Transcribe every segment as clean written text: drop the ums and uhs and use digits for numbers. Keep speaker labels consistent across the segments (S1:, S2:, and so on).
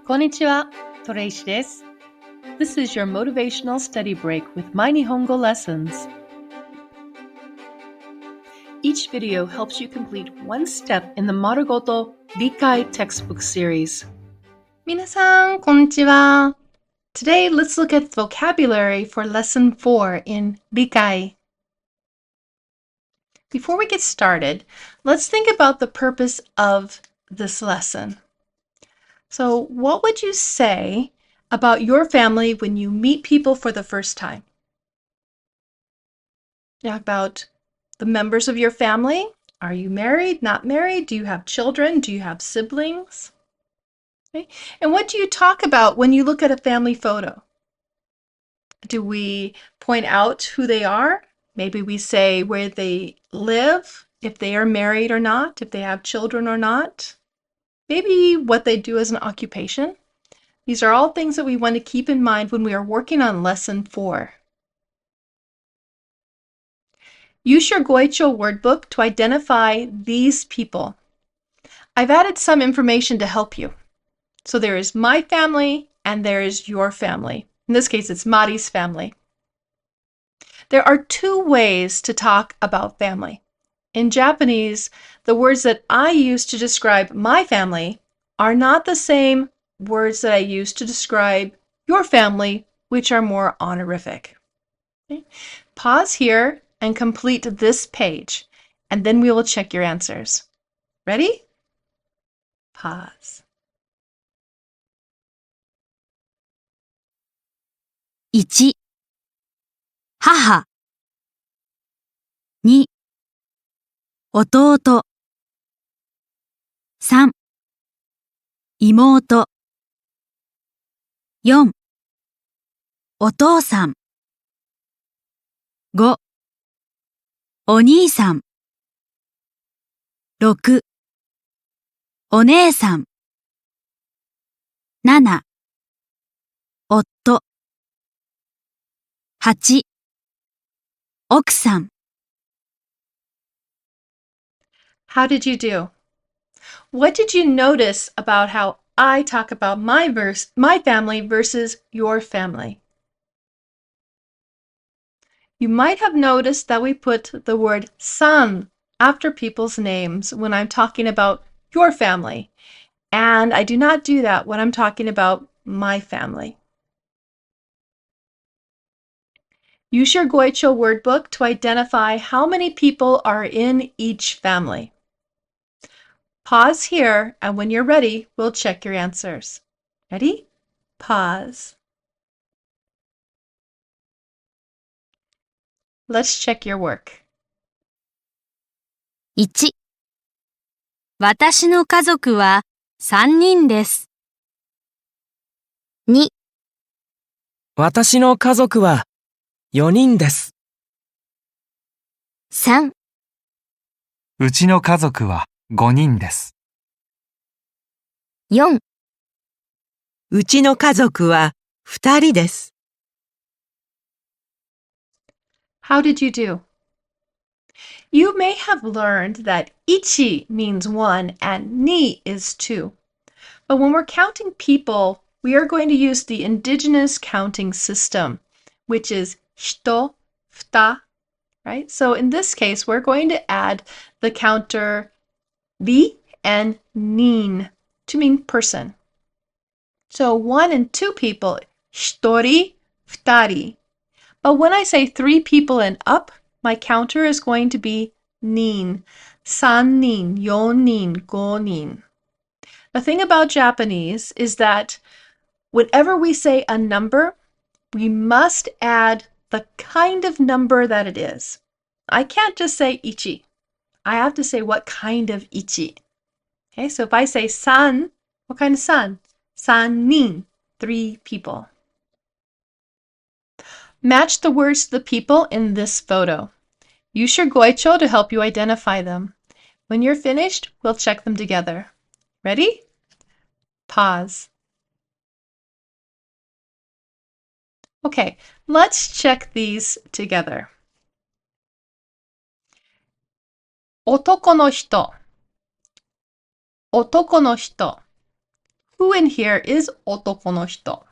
S1: こんにちは、トレイシです。This is your motivational study break with My Nihongo lessons. Each video helps you complete one step in the Marugoto Rikai textbook series. 皆さん、こんにちは。Today, let's look at vocabulary for lesson 4 in Rikai. Before we get started, let's think about the purpose of this lesson. So, what would you say about your family when you meet people for the first time? About the members of your family. Are you married, not married? Do you have children? Do you have siblings? Okay. And what do you talk about when you look at a family photo? Do we point out who they are? Maybe we say where they live, if they are married or not, if they have children or not. Maybe what they do as an occupation. These are all things that we want to keep in mind when we are working on lesson 4. Use your Goicho word book to identify these people. I've added some information to help you. So there is my family and there is your family. In this case, it's Mari's family. There are two ways to talk about family. In Japanese, the words that I use to describe my family are not the same words that I use to describe your family, which are more honorific. Okay. Pause here and complete this page, and then we will check your answers. Ready? Pause.
S2: 1、母。2、弟。3、妹。4、お父さん。5、お兄さん。6、お姉さん。7、夫。8、奥さん。
S1: How did you do? What did you notice about how I talk about my family versus your family? You might have noticed that we put the word san after people's names when I'm talking about your family, and I do not do that when I'm talking about my family. Use your Goicho word book to identify how many people are in each family. Pause here, and when you're ready, we'll check your answers. Ready? Pause. Let's check your work.
S2: 1、私の家族は3人です。2、
S3: 私の家族は4人です。
S2: 3、
S4: うちの家族は5人です。
S2: 4、
S5: うちの家族は2人です。
S1: How did you do? You may have learned that ichi means 1 and ni is 2. But when we're counting people, we are going to use the indigenous counting system, which is hito, futa, right? So in this case, we're going to add the counter ri and nin to mean person. So 1 and 2 people, hitori, futari. But when I say 3 people and up, my counter is going to be nin. 3 nin, 4 nin, 5 nin. The thing about Japanese is that whenever we say a number, we must add the kind of number that it is. I can't just say ichi. I have to say what kind of ichi. Okay, so if I say san, what kind of san? San nin, 3 people. Match the words to the people in this photo. Use your Goicho to help you identify them. When you're finished, we'll check them together. Ready? Pause. Okay, let's check these together. 男の人、男の人。Who in here is 男の人?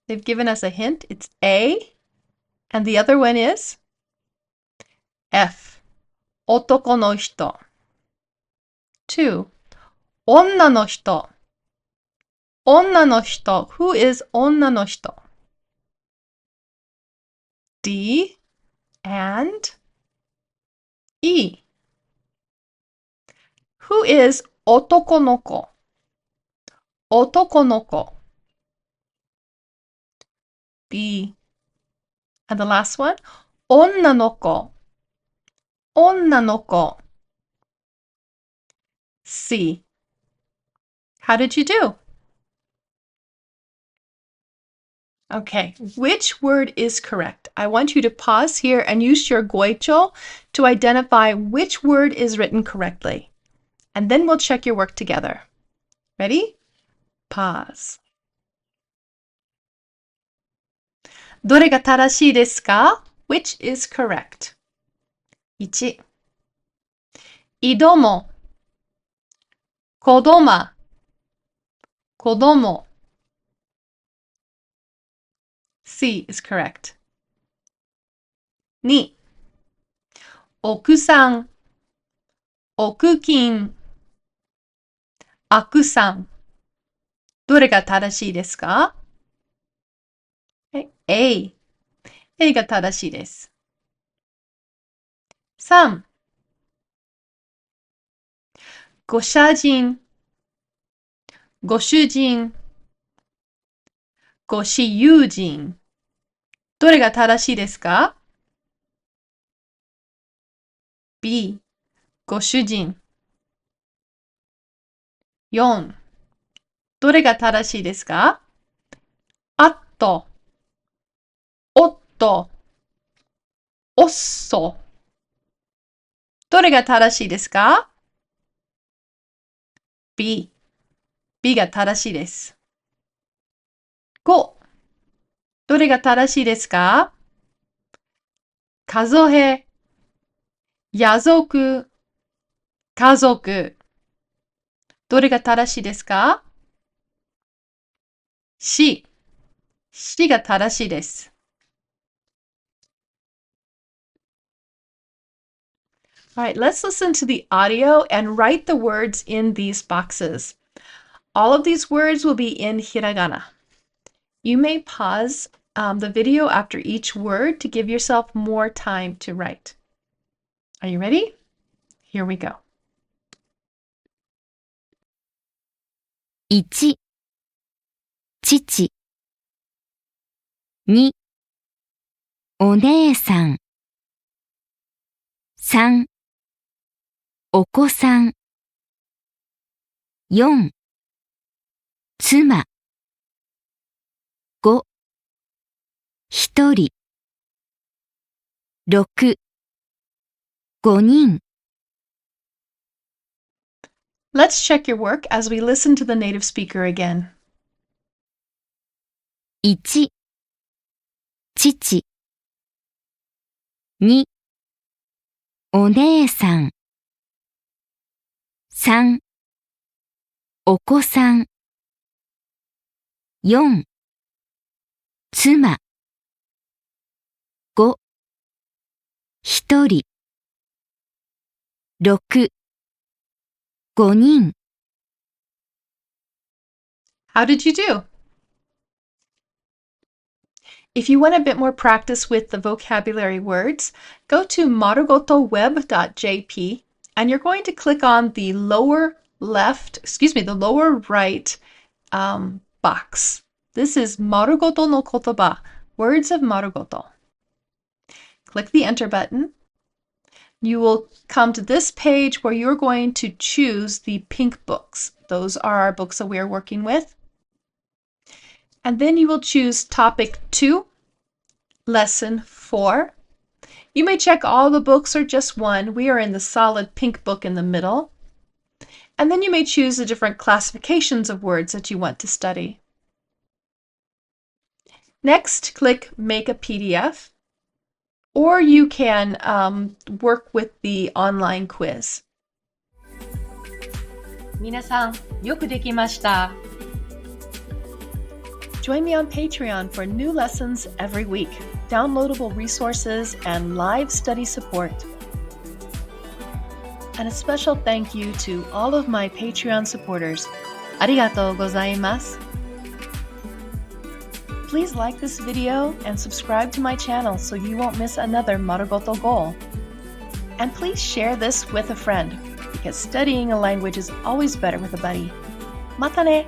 S1: They've given us a hint. It's A. And the other one is F. 男の人. 2. 女の人. 女の人. Who is 女の人? D and E. Who is 男の子? 男の子. B. And the last one, 女の子. 女の子. C. How did you do? Okay, which word is correct? I want you to pause here and use your goicho to identify which word is written correctly. And then we'll check your work together. Ready? Pause. どれが正しいですか? Which is correct? 1. いども子供子供 C is correct. 2. 奥さん奥金奥さんどれが正しいですか? A. A が正しいです。3. ご主人ご主人ご主友人どれが正しいですか? B. ご主人 4. どれが正しいですか? あっとおっとおっそどれが正しいですか? B. B が正しいです。5. どれが正しいですか? 数え、家族、家族。どれが正しいですか? C. C が正しいです。All right, let's listen to the audio and write the words in these boxes. All of these words will be in hiragana. You may pause the video after each word to give yourself more time to write. Are you ready? Here we go.
S2: 1、父。2、お姉さん。3、お子さん。4、妻。5、1人。6、5人。
S1: Let's check your work as we listen to the native speaker again.
S2: 1、父。2、お姉さん。3、お子さん。4、妻。5、1人。6、5人。
S1: How did you do? If you want a bit more practice with the vocabulary words, go to marugotoweb.jp and you're going to click on the lower right box. This is Marugoto no kotoba, words of Marugoto. Click the enter button. You will come to this page where you're going to choose the pink books. Those are our books that we are working with. And then you will choose topic 2, lesson 4. You may check all the books or just one. We are in the solid pink book in the middle. And then you may choose the different classifications of words that you want to study. Next, click Make a PDF, or you can work with the online quiz. 皆さん、よくできました。Join me on Patreon for new lessons every week, downloadable resources, and live study support. And a special thank you to all of my Patreon supporters. Arigatou gozaimasu. Please like this video and subscribe to my channel so you won't miss another Marugoto goal. And please share this with a friend, because studying a language is always better with a buddy. Mata ne!